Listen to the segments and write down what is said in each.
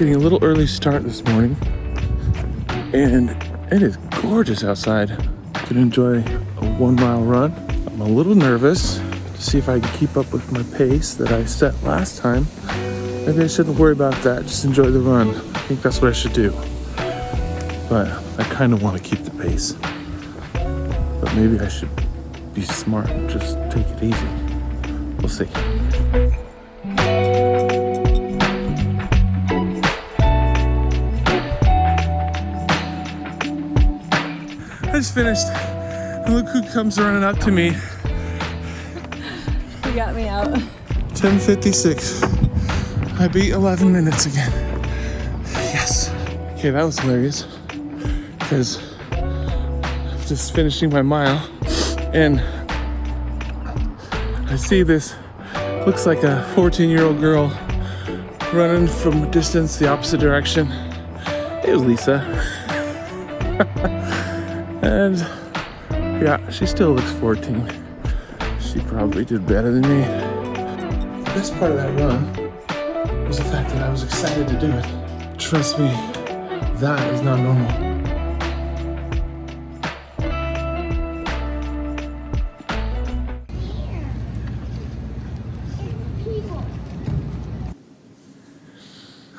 getting a little early start this morning, and it is gorgeous outside. Gonna enjoy a 1 mile run. I'm a little nervous to see if I can keep up with my pace that I set last time. Maybe I shouldn't worry about that, just enjoy the run. I think that's what I should do. But I kind of want to keep the pace. But maybe I should be smart and just take it easy. We'll see. I just finished, and look who comes running up to me. You got me out. 10:56. I beat 11 minutes again. Yes. Okay, that was hilarious. Because I'm just finishing my mile, and I see this, looks like a 14-year-old girl running from a distance the opposite direction. It was Lisa. And yeah, she still looks 14. She probably did better than me. The best part of that run was the fact that I was excited to do it. Trust me, that is not normal.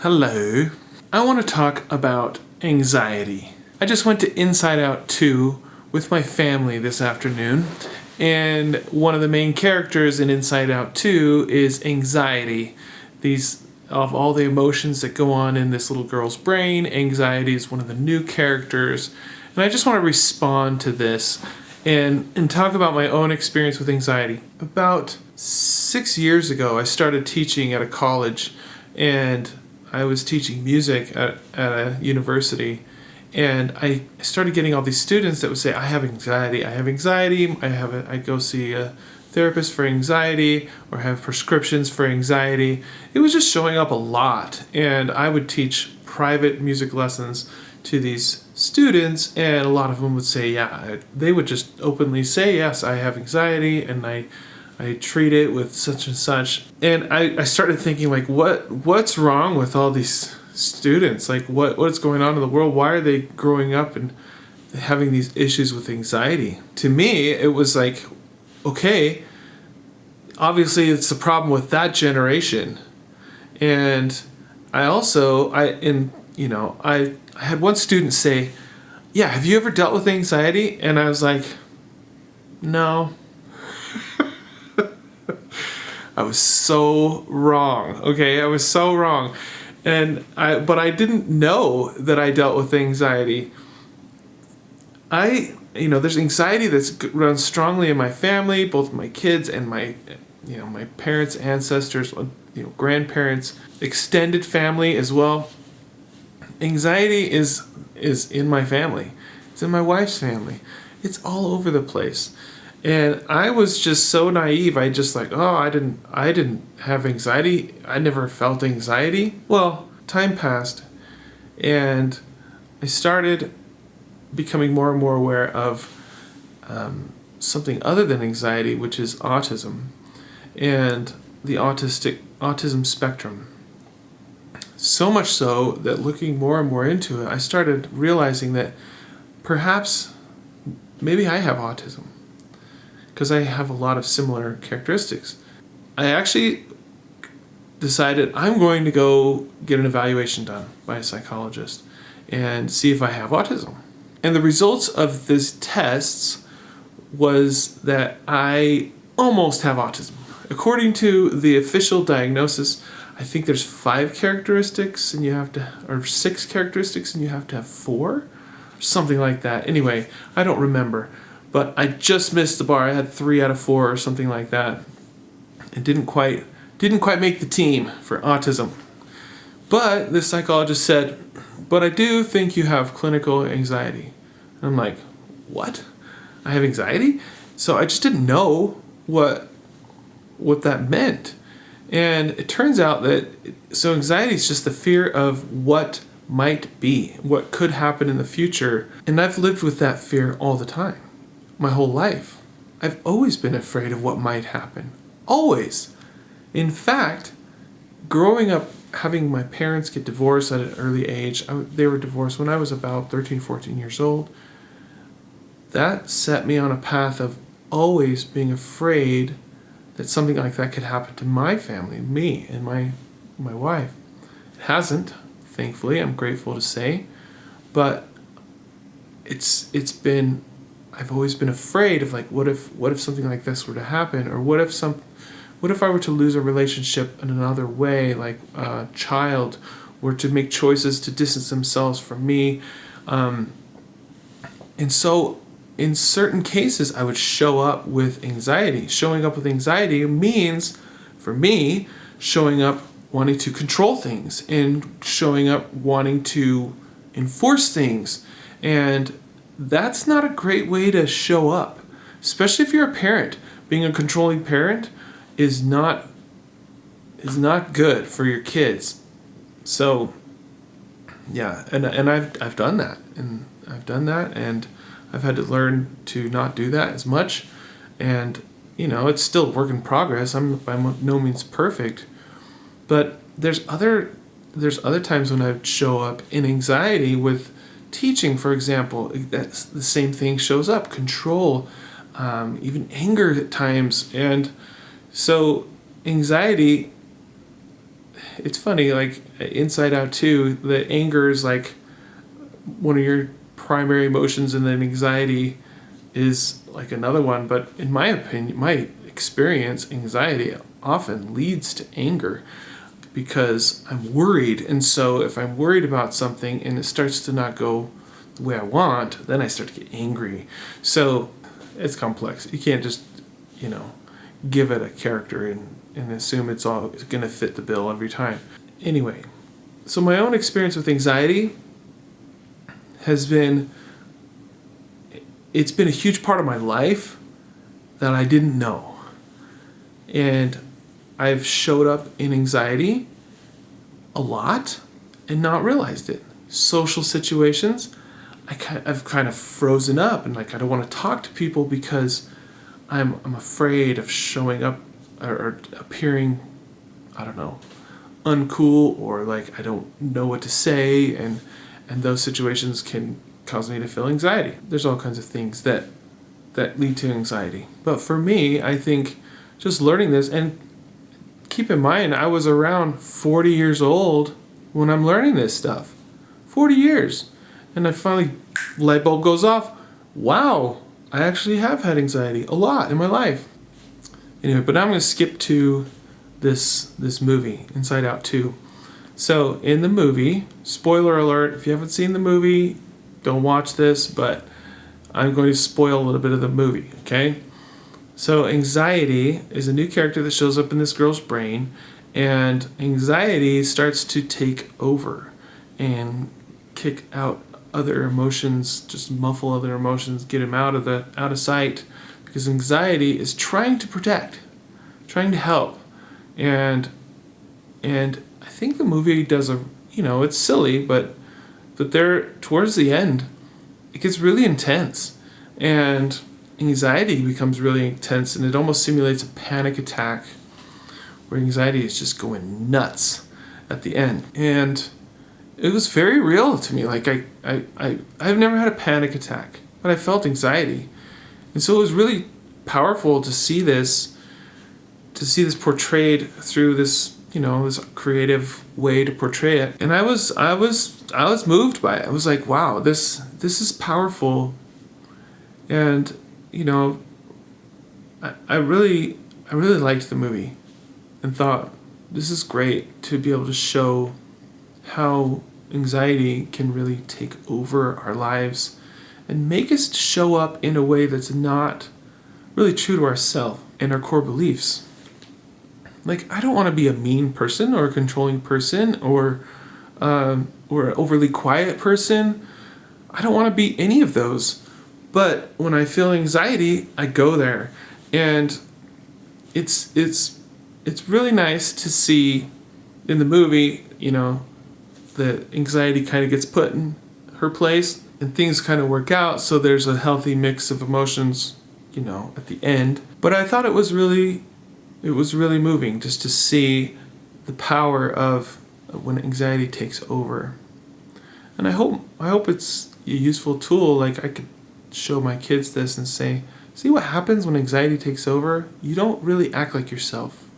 Hello. I want to talk about anxiety. I just went to Inside Out 2 with my family this afternoon, and one of the main characters in Inside Out 2 is anxiety. Of all the emotions that go on in this little girl's brain, anxiety is one of the new characters. And I just want to respond to this and talk about my own experience with anxiety. About 6 years ago, I started teaching at a college, and I was teaching music at a university. And I started getting all these students that would say, I have anxiety, I go see a therapist for anxiety, or have prescriptions for anxiety. It was just showing up a lot. And I would teach private music lessons to these students, and a lot of them would say, they would just openly say, yes, I have anxiety, and I treat it with such and such. And I started thinking, like, what's wrong with all these students? Like, what's going on in the world? Why are they growing up and having these issues with anxiety? To me, it was like, okay, obviously it's a problem with that generation. And I had one student say, yeah, have you ever dealt with anxiety? And I was like, no. I was so wrong. Okay, I was so wrong. But I didn't know that I dealt with anxiety. There's anxiety that's runs strongly in my family, both my kids and my parents, ancestors, grandparents, extended family as well. Anxiety is in my family. It's in my wife's family. It's all over the place. And I was just so naive. I just like, I didn't have anxiety. I never felt anxiety. Well, time passed, and I started becoming more and more aware of something other than anxiety, which is autism and the autism spectrum. So much so that looking more and more into it, I started realizing that perhaps maybe I have autism, because I have a lot of similar characteristics. I actually decided I'm going to go get an evaluation done by a psychologist and see if I have autism. And the results of these tests was that I almost have autism. According to the official diagnosis, I think there's 5 characteristics or 6 characteristics, and you have to have 4, or something like that. Anyway, I don't remember. But I just missed the bar. I had 3 out of 4 or something like that. It didn't quite make the team for autism. But the psychologist said, but I do think you have clinical anxiety. And I'm like, what? I have anxiety? So I just didn't know what that meant. And it turns out that anxiety is just the fear of what might be, what could happen in the future. And I've lived with that fear all the time. My whole life. I've always been afraid of what might happen. Always. In fact, growing up having my parents get divorced at an early age, they were divorced when I was about 13, 14 years old. That set me on a path of always being afraid that something like that could happen to my family, me and my wife. It hasn't, thankfully, I'm grateful to say, but it's been, I've always been afraid of, like, what if something like this were to happen, or what if I were to lose a relationship in another way, like a child were to make choices to distance themselves from me. And so in certain cases, I would show up with anxiety. Showing up with anxiety means, for me, showing up wanting to control things and showing up wanting to enforce things. And that's not a great way to show up, especially if you're a parent. Being a controlling parent is not good for your kids. So yeah, and I've done that, and I've had to learn to not do that as much. And it's still a work in progress. I'm by no means perfect, but there's other times when I show up in anxiety with teaching, for example. That's the same thing shows up: control, even anger at times. And so anxiety, it's funny, like Inside Out 2, the anger is like one of your primary emotions, and then anxiety is like another one. But in my opinion, my experience, anxiety often leads to anger because I'm worried. And so if I'm worried about something and it starts to not go the way I want, then I start to get angry. So it's complex. You can't just, give it a character and assume it's all going to fit the bill every time. Anyway, so my own experience with anxiety has been, it's been a huge part of my life that I didn't know. And I've showed up in anxiety a lot and not realized it. Social situations, I've kind of frozen up and like I don't want to talk to people because I'm afraid of showing up or appearing, I don't know, uncool, or like I don't know what to say, and those situations can cause me to feel anxiety. There's all kinds of things that lead to anxiety. But for me, I think just learning this, and keep in mind, I was around 40 years old when I'm learning this stuff. 40 years. And I finally, light bulb goes off. Wow, I actually have had anxiety a lot in my life. Anyway, but now I'm going to skip to this movie, Inside Out 2. So in the movie, spoiler alert, if you haven't seen the movie, don't watch this, but I'm going to spoil a little bit of the movie, okay? So anxiety is a new character that shows up in this girl's brain, and anxiety starts to take over and kick out other emotions, just muffle other emotions, get them out of sight, because anxiety is trying to protect, trying to help. And I think the movie does it's silly, but there, towards the end, it gets really intense, and anxiety becomes really intense, and it almost simulates a panic attack where anxiety is just going nuts at the end. And it was very real to me. Like I've never had a panic attack, but I felt anxiety. And so it was really powerful to see this portrayed through this, this creative way to portray it. And I was moved by it. I was like, wow, this is powerful. And, I really liked the movie and thought this is great to be able to show how anxiety can really take over our lives and make us show up in a way that's not really true to ourselves and our core beliefs. Like, I don't want to be a mean person or a controlling person or an overly quiet person. I don't want to be any of those. But when I feel anxiety, I go there. And it's really nice to see in the movie, the anxiety kind of gets put in her place and things kind of work out. So there's a healthy mix of emotions, at the end. But I thought it was really moving just to see the power of when anxiety takes over. And I hope it's a useful tool. Like I could show my kids this and say, see what happens when anxiety takes over? You don't really act like yourself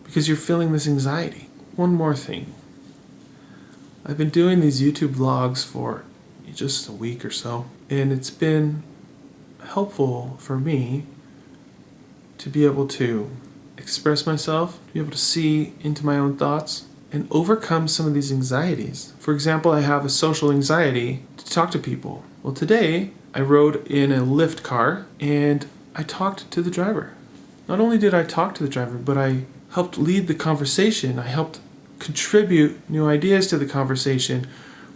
because you're feeling this anxiety. One more thing. I've been doing these YouTube vlogs for just a week or so, and it's been helpful for me to be able to express myself, to be able to see into my own thoughts, and overcome some of these anxieties. For example, I have a social anxiety to talk to people. Well, today I rode in a Lyft car and I talked to the driver. Not only did I talk to the driver, but I helped lead the conversation. I helped contribute new ideas to the conversation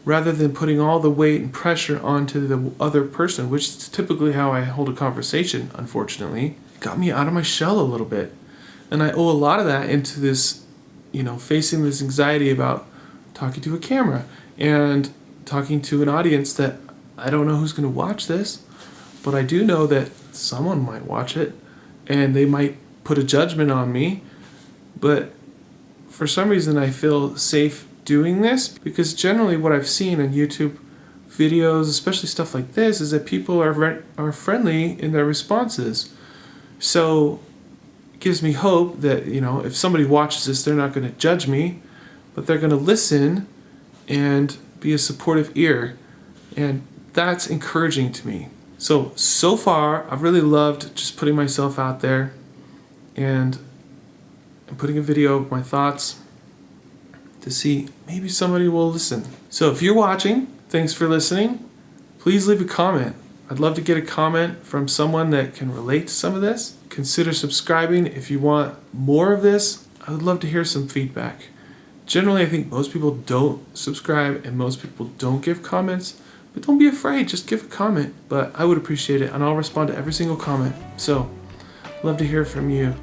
rather than putting all the weight and pressure onto the other person, which is typically how I hold a conversation, unfortunately. It got me out of my shell a little bit. And I owe a lot of that into this, facing this anxiety about talking to a camera and talking to an audience that I don't know who's going to watch this, but I do know that someone might watch it and they might put a judgment on me. But for some reason I feel safe doing this because generally what I've seen on YouTube videos, especially stuff like this, is that people are friendly in their responses. So it gives me hope that, if somebody watches this, they're not going to judge me, but they're going to listen and be a supportive ear. And that's encouraging to me. So far, I've really loved just putting myself out there and putting a video of my thoughts to see maybe somebody will listen. So if you're watching, thanks for listening. Please leave a comment. I'd love to get a comment from someone that can relate to some of this. Consider subscribing if you want more of this. I would love to hear some feedback. Generally, I think most people don't subscribe and most people don't give comments, but don't be afraid, just give a comment. But I would appreciate it and I'll respond to every single comment. So, love to hear from you.